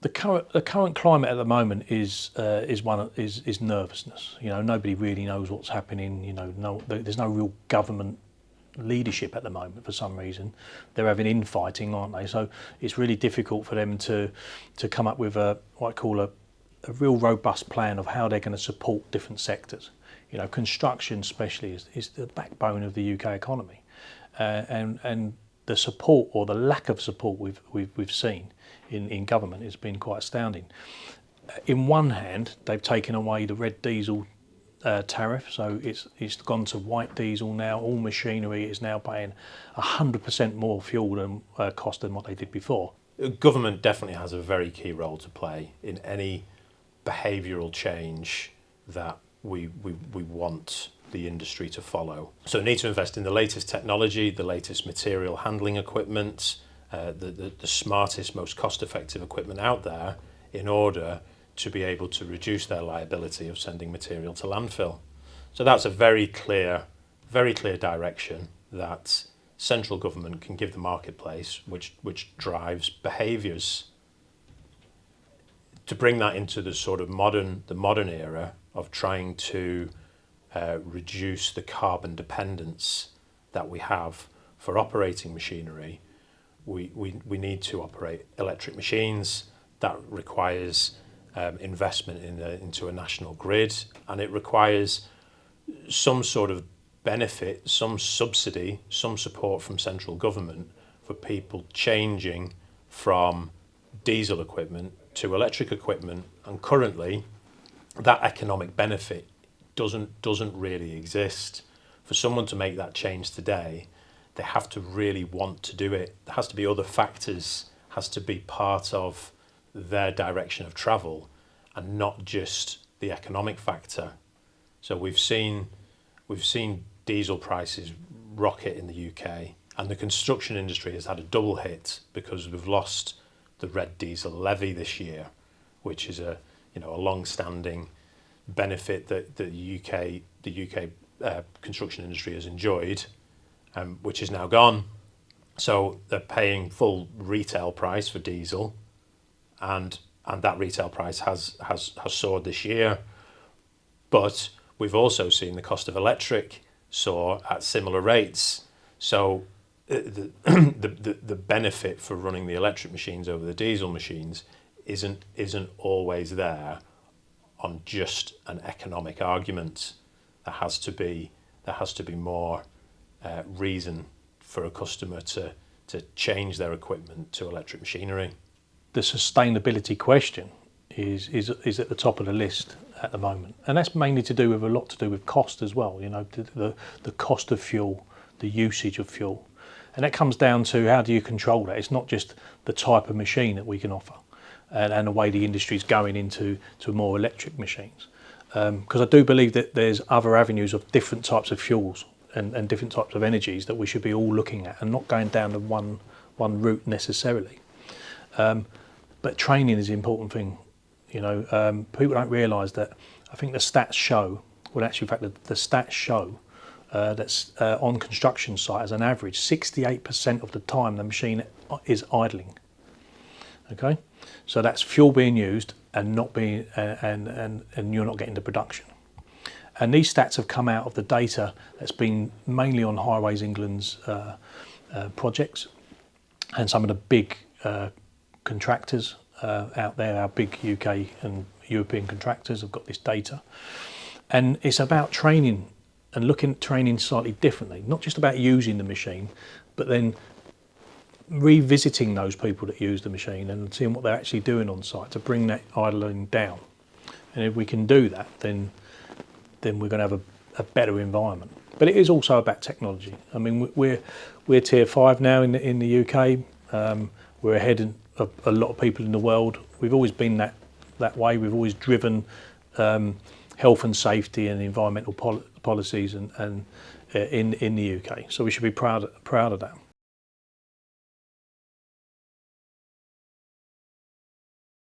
The current climate at the moment is nervousness. Nobody really knows what's happening. There's no real government leadership at the moment for some reason. They're having infighting, aren't they? So it's really difficult for them to come up with what I call a real robust plan of how they're going to support different sectors. Construction especially is the backbone of the UK economy, and the support or the lack of support we've seen in government has been quite astounding. In one hand, they've taken away the red diesel tariff, so it's gone to white diesel now. All machinery is now paying 100% more fuel than cost than what they did before. Government definitely has a very key role to play in any behavioural change that we want the industry to follow. So need to invest in the latest technology, the latest material handling equipment, the smartest, most cost-effective equipment out there in order to be able to reduce their liability of sending material to landfill. So that's a very clear direction that central government can give the marketplace, which drives behaviours. To bring that into the sort of modern era of trying to reduce the carbon dependence that we have for operating machinery, we need to operate electric machines. That requires investment into a national grid, and it requires some sort of benefit, some subsidy, some support from central government for people changing from diesel equipment to electric equipment. And currently that economic benefit doesn't really exist. For someone to make that change today, they have to really want to do it. There has to be other factors, has to be part of their direction of travel and not just the economic factor. So we've seen diesel prices rocket in the UK, and the construction industry has had a double hit because we've lost the red diesel levy this year, which is a long-standing benefit that the UK construction industry has enjoyed, which is now gone. So they're paying full retail price for diesel, and that retail price has soared this year. But we've also seen the cost of electric soar at similar rates. So the benefit for running the electric machines over the diesel machines isn't always there on just an economic argument. There has to be more reason for a customer to change their equipment to electric machinery. The sustainability question is at the top of the list at the moment, and that's mainly a lot to do with cost as well. The cost of fuel, the usage of fuel, and that comes down to how do you control that. It's not just the type of machine that we can offer, and the way the industry is going into more electric machines, because I do believe that there's other avenues of different types of fuels and different types of energies that we should be all looking at and not going down the one route necessarily. But training is an important thing. People don't realise that. I think the stats show, the stats show that's on construction site as an average, 68% of the time the machine is idling. Okay, so that's fuel being used and not being and you're not getting the production. And these stats have come out of the data that's been mainly on Highways England's projects, and some of the big contractors out there, our big UK and European contractors have got this data. And it's about training and looking at training slightly differently, not just about using the machine, but then revisiting those people that use the machine and seeing what they're actually doing on site to bring that idling down. And if we can do that, then we're going to have a better environment. But it is also about technology. I mean, we're tier 5 now in the UK. We're ahead of a lot of people in the world. We've always been that way. We've always driven health and safety and environmental policies and in the UK. So we should be proud of that.